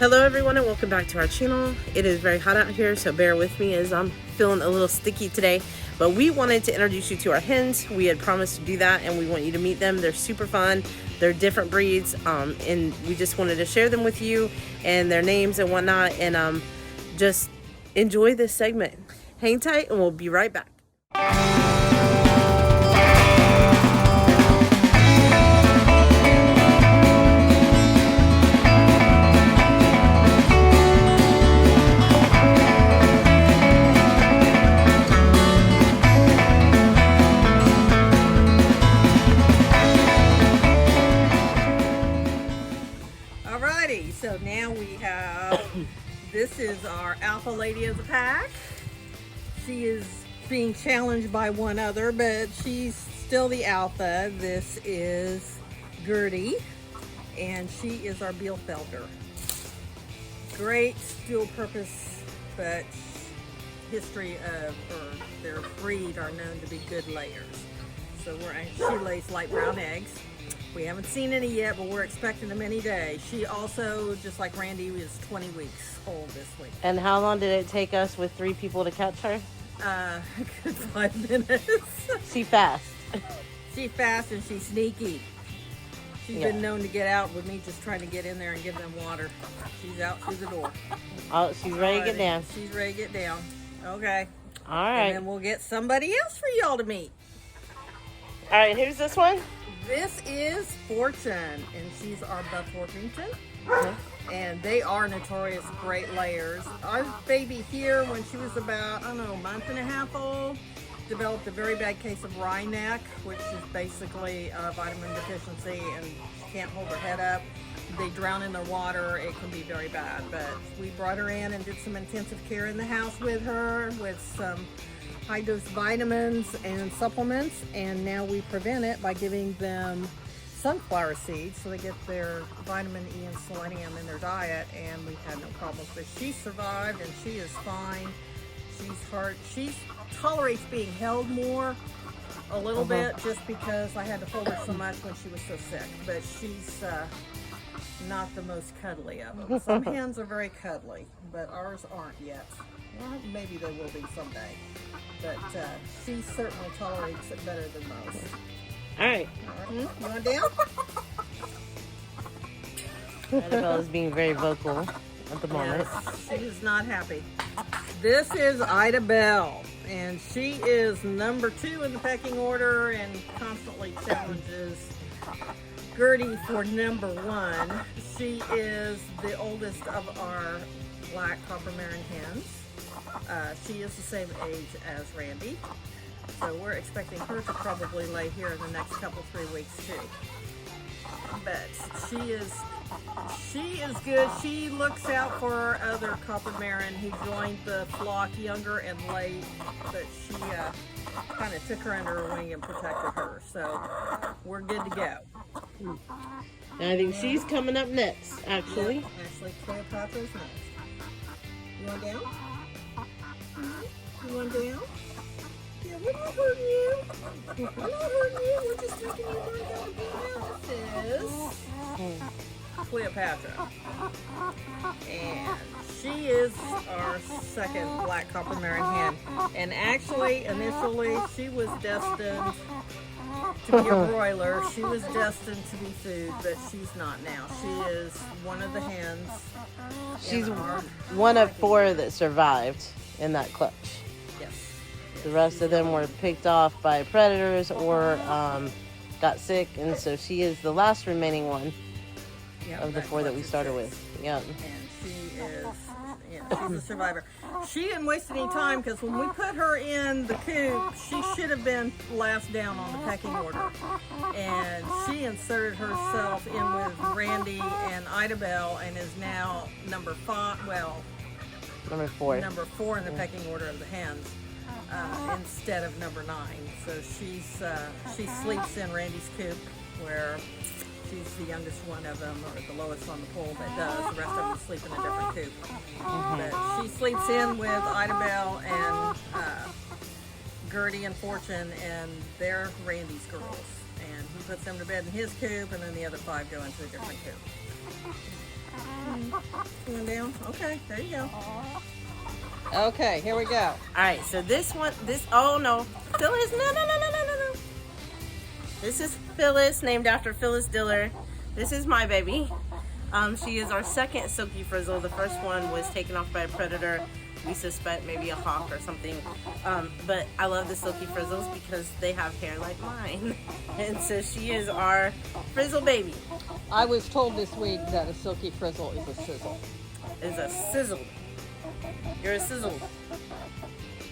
Hello everyone and welcome back to our channel. It is very hot out here, so bear with me as I'm feeling a little sticky today. But we wanted to introduce you to our hens. We had promised to do that and we want you to meet them. They're super fun. They're different breeds and we just wanted to share them with you and their names and whatnot, and just enjoy this segment. Hang tight and we'll be right back. So now we have, this is our alpha lady of the pack. She is being challenged by one other, but she's still the alpha. This is Gertie, and she is our Bielefelder. Great dual purpose, but history of their breed are known to be good layers. So she lays light brown eggs. We haven't seen any yet, but we're expecting them any day. She also, just like Randy, is 20 weeks old this week. And how long did it take us with 3 people to catch her? A good 5 minutes. She fast. She's fast and she's sneaky. She's been known to get out with me just trying to get in there and give them water. She's out through the door. Oh, she's ready to get down. She's ready to get down. Okay. All right. And then we'll get somebody else for y'all to meet. All right, who's this one? This is Fortune, and she's our Buff Orpington. And they are notorious great layers. Our baby here, when she was about, a month and a half old, developed a very bad case of wry neck, which is basically a vitamin deficiency, and she can't hold her head up. They drown in the water. It can be very bad, but we brought her in and did some intensive care in the house with her with some high-dose vitamins and supplements, and now we prevent it by giving them sunflower seeds so they get their vitamin E and selenium in their diet, and we've had no problems. But she survived and she is fine. She tolerates being held more a little bit just because I had to hold her so much when she was so sick, but she's not the most cuddly of them. Some hens are very cuddly, but ours aren't yet. Well, maybe they will be someday. But she certainly tolerates it better than most. All right. You want down? Annabella's being very vocal at the moment. Yes, she is not happy. This is Ida Bell, and she is number 2 in the pecking order and constantly challenges Gertie for number 1. She is the oldest of our black copper marin hens. She is the same age as Randy, so we're expecting her to probably lay here in the next couple, 3 weeks too. But she is good. She looks out for our other copper marin who joined the flock younger and late, but she kind of took her under her wing and protected her, so we're good to go. I think she's coming up next, actually. Yep, actually, Cleopatra's next. You want down? You want down? Yeah, we're not hurting you. We're not hurting you. We're just making you learn how to be now. This is Cleopatra. And she is our second black copper marin hen. And actually, initially, she was destined to be a broiler. She was destined to be food, but she's not now. She is one of the hens. She's one of 4 that survived in that clutch. Yes. The rest of them were picked off by predators or got sick, and so she is the last remaining one of the 4 that we started with. Yep. And she is, she's a survivor. She didn't waste any time because when we put her in the coop, she should have been last down on the pecking order. And she inserted herself in with Randy and Ida Bell and is now number 5, Number 4. Number 4 in the pecking order of the hens instead of number 9. So she sleeps in Randy's coop where she's the youngest one of them, or the lowest on the pole that does. The rest of them sleep in a different coop. But she sleeps in with Ida Bell and Gertie and Fortune, and they're Randy's girls. And he puts them to bed in his coop, and then the other 5 go into a different coop. Going down. Okay, there you go. Okay, here we go. All right, so oh no, Phyllis, no. This is Phyllis, named after Phyllis Diller. This is my baby. She is our second silky frizzle. The first one was taken off by a predator. We suspect maybe a hawk or something. But I love the silky frizzles because they have hair like mine. And so she is our frizzle baby. I was told this week that a silky frizzle is a sizzle. Is a sizzle. You're a sizzle.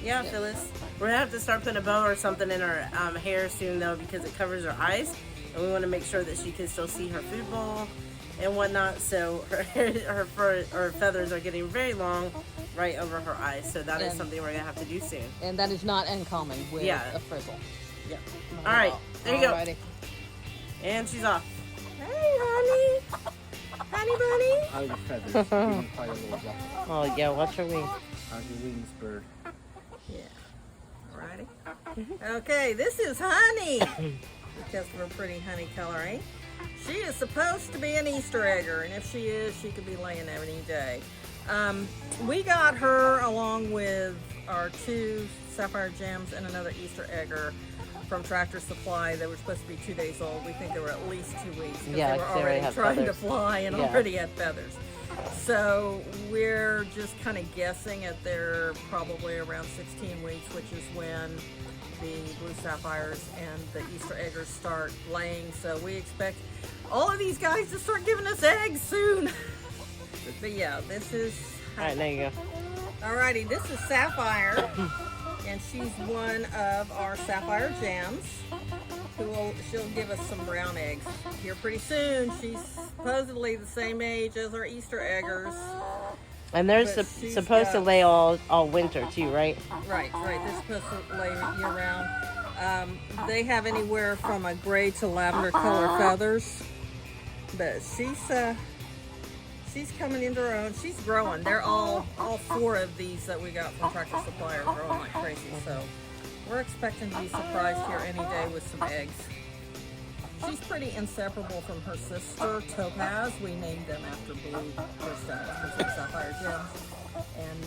Yeah, yes. Phyllis. We're gonna have to start putting a bow or something in her hair soon though, because it covers her eyes, and we want to make sure that she can still see her food bowl and whatnot. So her fur or feathers are getting very long right over her eyes. So that is something we're gonna have to do soon. And that is not uncommon with a frizzle. Yeah. All right. There you go. And she's off. Hey, honey. Honey bunny. How's your feathers? You can probably a little ruffle. Oh yeah, watch her wings. How's your wings, bird? Yeah. Alrighty. Okay, this is Honey. Because of her pretty honey coloring. She is supposed to be an Easter egger, and if she is, she could be laying any day. We got her along with our 2 sapphire gems and another Easter egger from Tractor Supply. They were supposed to be 2 days old. We think they were at least 2 weeks because they were already trying to fly and already had feathers. So we're just kind of guessing at they're probably around 16 weeks, which is when the blue sapphires and the Easter eggers start laying. So we expect all of these guys to start giving us eggs soon. But yeah, this is... All right, there you go. Alrighty, this is Sapphire. And she's one of our sapphire gems. She'll give us some brown eggs here pretty soon. She's supposedly the same age as our Easter eggers. And they're supposed to lay all winter too, right? Right. They're supposed to lay year round. They have anywhere from a gray to lavender color feathers. But she's coming into her own. She's growing. They're all 4 of these that we got from Tractor Supply are growing like crazy. So we're expecting to be surprised here any day with some eggs. She's pretty inseparable from her sister Topaz. We named them after blue crystals, sapphire gems. And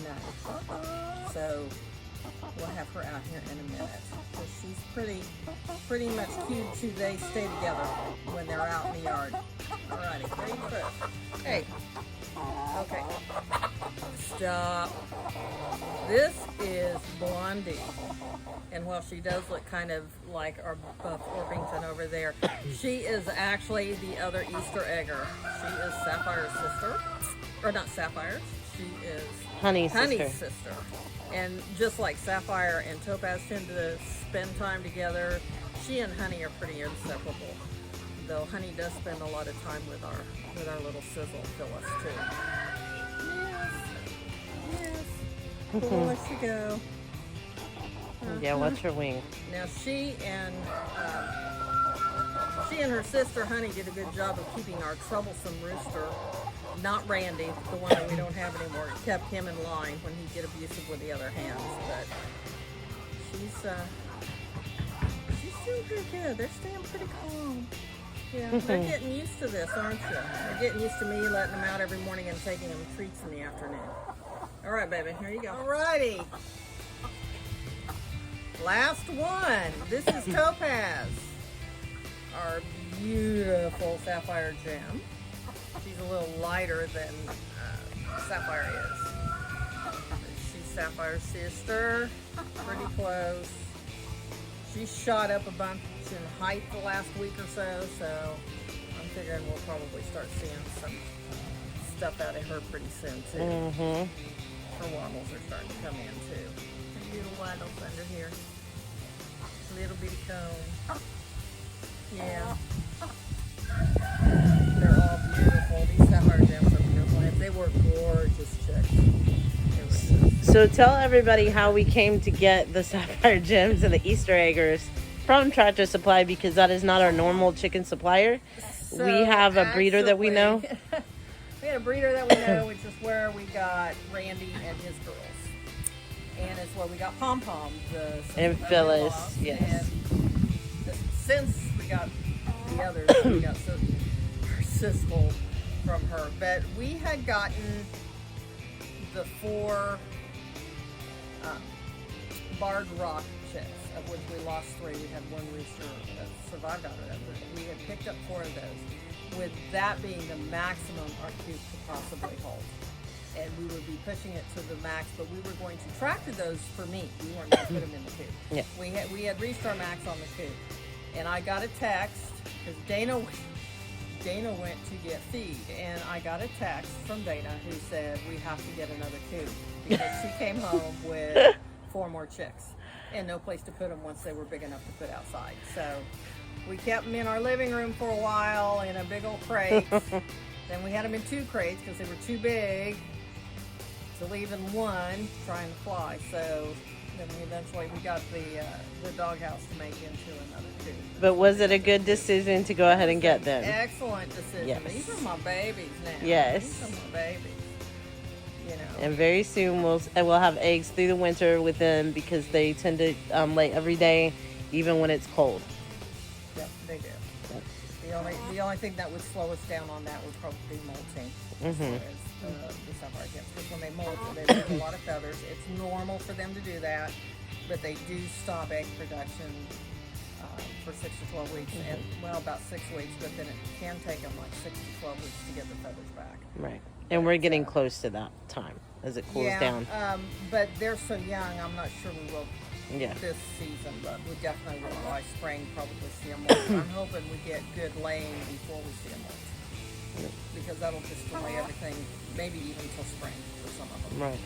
so we'll have her out here in a minute. So she's pretty much cute too. They stay together when they're out in the yard. Alrighty, ready to put. Hey. Okay. Stop. This is Blondie. And while she does look kind of like our Buff Orpington over there, she is actually the other Easter egger. She is Sapphire's sister. Or not Sapphire's. She is Honey's sister. And just like Sapphire and Topaz tend to spend time together, she and Honey are pretty inseparable. Though Honey does spend a lot of time with our little sizzle Phyllis too. Yes. Cool, let's go. Yeah, watch her wing. Now she and her sister Honey did a good job of keeping our troublesome rooster, not Randy, the one that we don't have anymore, kept him in line when he'd get abusive with the other hens. But she's doing pretty good. They're staying pretty calm. Yeah, they're getting used to this, aren't you? They're getting used to me letting them out every morning and taking them treats in the afternoon. All right, baby, here you go. All righty. Last one. This is Topaz, our beautiful sapphire gem. She's a little lighter than Sapphire is. She's Sapphire's sister, pretty close. She shot up a bunch in height the last week or so I'm figuring we'll probably start seeing some stuff out of her pretty soon too. Her wattles are starting to come in too. Her little wattles under here. Little bitty comb. Yeah. They're all beautiful. These sapphire gems are beautiful. They were gorgeous chicks. So tell everybody how we came to get the sapphire gems and the Easter eggers from Tractor Supply, because that is not our normal chicken supplier. So we have a breeder that we know. We had a breeder that we know, which is where we got Randy and his girls. And it's where we got Pom Pom, and Phyllis, yes. And since we got the others, we got her sizzle from her. But we had gotten the 4 barred rock chicks, of which we lost 3. We had 1 rooster that survived out of that, but we had picked up 4 of those, with that being the maximum our coop could possibly hold. And we would be pushing it to the max, but we were going to tractor those for meat. We weren't going to put them in the coop. Yeah. We had reached our max on the coop, and I got a text because Dana went to get feed, and I got a text from Dana who said we have to get another coop because she came home with 4 more chicks and no place to put them once they were big enough to put outside. So we kept them in our living room for a while in a big old crate. Then we had them in 2 crates because they were too big to leave in one trying to fly. So then we got the doghouse to make into another coop. But was it a good decision to go ahead and get them? Excellent decision. Yes. These are my babies now. Yes. These are my babies. You know. And very soon we'll have eggs through the winter with them because they tend to lay every day, even when it's cold. Yep, they do. Yep. The only thing that would slow us down on that would probably be molting. Mm-hmm. The sapphire hens, because when they molt, they lose a lot of feathers. It's normal for them to do that, but they do stop egg production for 6 to 12 weeks, and well, about 6 weeks. But then it can take them like 6 to 12 weeks to get the feathers back. Right. And we're getting close to that time as it cools down. But they're so young, I'm not sure we will Yeah. this season, but we definitely will by spring probably see them molt. I'm hoping we get good laying before we see them molt, because that'll just delay everything, maybe even till spring for some of them. Right.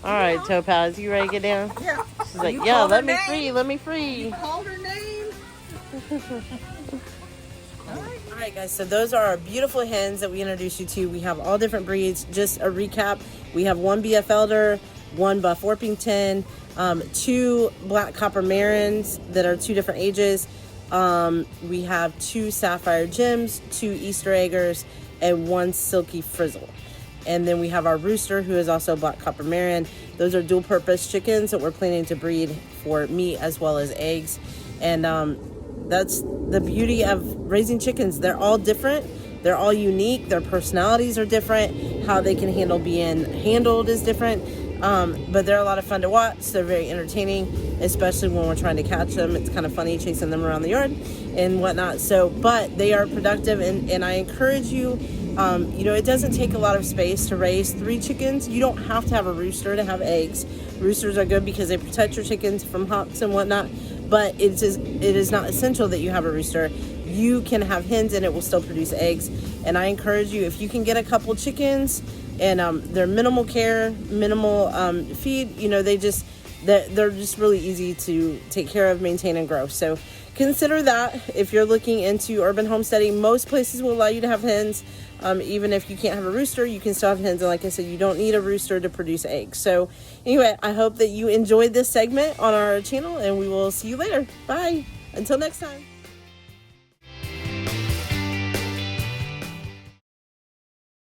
All right, Topaz, you ready to get down? Yeah. She's like, You yeah, called let her me name? free, let me free. You called her name? All right, guys, so those are our beautiful hens that we introduced you to. We have all different breeds. Just a recap, we have 1 BF Elder, 1 Buff Orpington, 2 Black Copper Marins that are 2 different ages. We have 2 Sapphire Gems, 2 Easter Eggers, and 1 Silky Frizzle. And then we have our rooster, who is also Black Copper Marin. Those are dual purpose chickens that we're planning to breed for meat as well as eggs. And that's the beauty of raising chickens. They're all different. They're all unique. Their personalities are different. How they can handle being handled is different. But they're a lot of fun to watch. They're very entertaining, especially when we're trying to catch them. It's kind of funny chasing them around the yard and whatnot. So, but they are productive, and I encourage you, it doesn't take a lot of space to raise 3 chickens. You don't have to have a rooster to have eggs. Roosters are good because they protect your chickens from hawks and whatnot, but it is not essential that you have a rooster. You can have hens and it will still produce eggs. And I encourage you, if you can get a couple chickens and they're minimal care, minimal feed, they're just really easy to take care of, maintain, and grow. So consider that if you're looking into urban homesteading. Most places will allow you to have hens. Even if you can't have a rooster, you can still have hens. And like I said, you don't need a rooster to produce eggs. So anyway, I hope that you enjoyed this segment on our channel, and we will see you later. Bye. Until next time.